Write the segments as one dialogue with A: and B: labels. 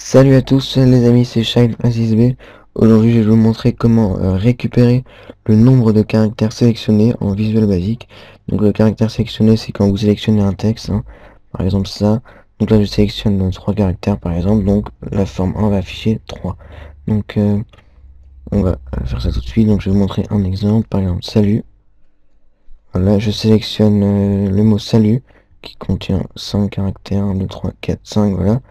A: Salut à tous les amis, c'est Shine Aziz B. Aujourd'hui je vais vous montrer comment récupérer le nombre de caractères sélectionnés en Visual Basic. Donc le caractère sélectionné, c'est quand vous sélectionnez un texte, hein. Par exemple ça. Donc là je sélectionne 3 caractères par exemple, donc la forme 1 va afficher 3. Donc on va faire ça tout de suite. Donc je vais vous montrer un exemple, par exemple salut. Voilà, je sélectionne le mot salut qui contient 5 caractères, 1, 2, 3, 4, 5, voilà.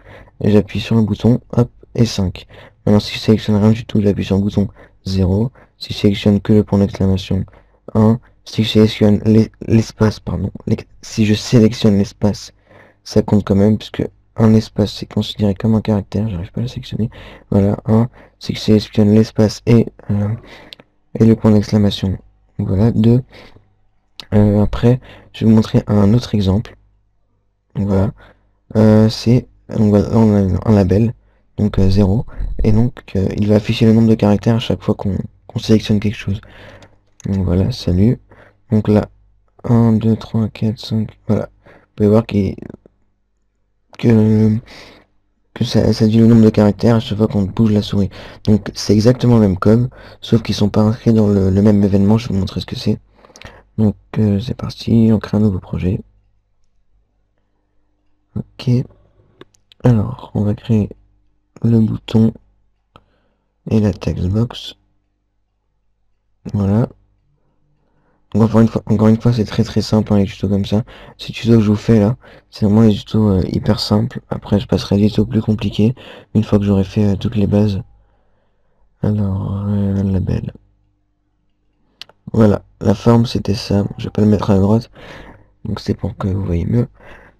A: Et j'appuie sur le bouton, hop, et 5. Maintenant, si je sélectionne rien du tout, j'appuie sur le bouton 0. Si je sélectionne que le point d'exclamation, 1. Si je sélectionne l'espace, pardon, si je sélectionne l'espace, ça compte quand même, puisque un espace, c'est considéré comme un caractère, j'arrive pas à le sélectionner. Voilà, 1. Si je sélectionne l'espace et le point d'exclamation, voilà, 2. Après, je vais vous montrer un autre exemple. Donc voilà, c'est donc voilà, là, on a un label, donc 0, et donc il va afficher le nombre de caractères à chaque fois qu'on sélectionne quelque chose. Donc voilà, salut. Donc là, 1, 2, 3, 4, 5, voilà. Vous pouvez voir que, que ça dit le nombre de caractères à chaque fois qu'on bouge la souris. Donc c'est exactement le même code, sauf qu'ils sont pas inscrits dans le même événement. Je vais vous montrer ce que c'est. Donc c'est parti, on crée un nouveau projet. Ok. Alors, on va créer le bouton et la textbox. Voilà. Donc encore une fois, c'est très simple, hein, les tutos comme ça. Ces tutos que je vous fais là, c'est vraiment les tutos hyper simples. Après, je passerai à des tutos plus compliqués une fois que j'aurai fait toutes les bases. Alors, label. Voilà, la forme c'était ça. Bon, je vais pas le mettre à droite, donc c'est pour que vous voyez mieux.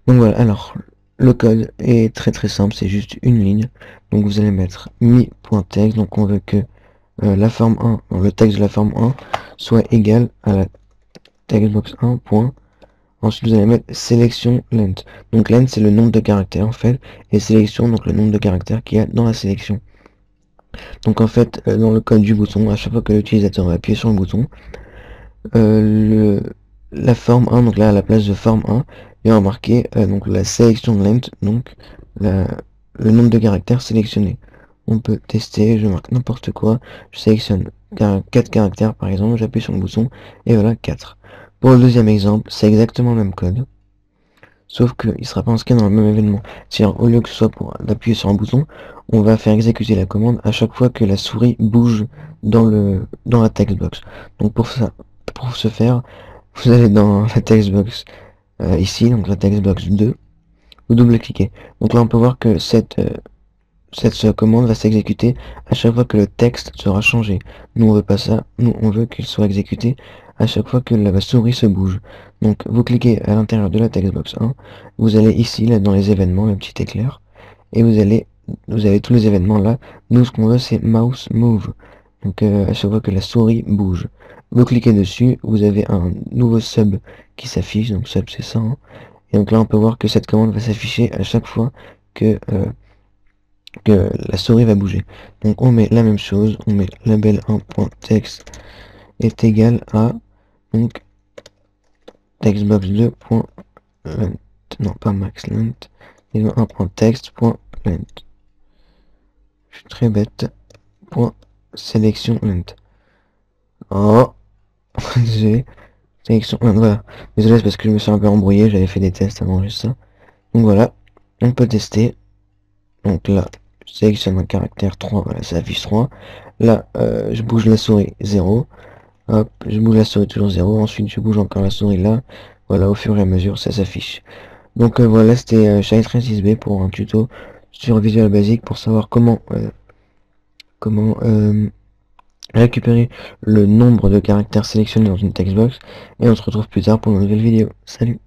A: Donc voilà, alors le code est très simple, c'est juste une ligne. Donc vous allez mettre mi.text, donc on veut que la forme 1, donc le texte de la forme 1 soit égal à la textbox 1. Point. Ensuite vous allez mettre sélection length. Donc length c'est le nombre de caractères en fait, et sélection donc le nombre de caractères qu'il y a dans la sélection. Donc en fait dans le code du bouton, à chaque fois que l'utilisateur va appuyer sur le bouton, la forme 1, donc là à la place de forme 1, il va marquer donc la sélection length, donc le nombre de caractères sélectionnés. On peut tester, je marque n'importe quoi, je sélectionne 4 caractères par exemple, j'appuie sur le bouton et voilà 4. Pour le deuxième exemple, c'est exactement le même code, sauf qu'il ne sera pas inscrit dans le même événement. C'est-à-dire au lieu que ce soit pour d'appuyer sur un bouton, on va faire exécuter la commande à chaque fois que la souris bouge dans la textbox. Donc pour ce faire, vous allez dans la textbox ici, donc la textbox 2, vous double-cliquez. Donc là on peut voir que cette commande va s'exécuter à chaque fois que le texte sera changé. Nous on veut pas ça, nous on veut qu'il soit exécuté à chaque fois que la souris se bouge. Donc vous cliquez à l'intérieur de la textbox 1, vous allez ici, là dans les événements, le petit éclair, et vous avez tous les événements là. Nous ce qu'on veut c'est mouse move. Donc à chaque fois que la souris bouge. Vous cliquez dessus, vous avez un nouveau sub qui s'affiche, donc sub c'est ça, hein. Et donc là on peut voir que cette commande va s'afficher à chaque fois que la souris va bouger. Donc on met la même chose, on met label 1.text est égal à donc textbox2.length, non pas max length, et 1.text.length. Je suis très bête. Point sélection length. Oh, j'ai sélection length, voilà. Désolé, c'est parce que je me suis un peu embrouillé, j'avais fait des tests avant juste ça. Donc voilà, on peut tester. Donc là, je sélectionne un caractère 3, voilà, ça affiche 3. Là, je bouge la souris 0. Hop, je bouge la souris toujours 0. Ensuite, je bouge encore la souris là. Voilà, au fur et à mesure, ça s'affiche. Donc voilà, c'était Shine36B pour un tuto sur Visual Basic pour savoir comment récupérer le nombre de caractères sélectionnés dans une textbox. Et on se retrouve plus tard pour une nouvelle vidéo. Salut!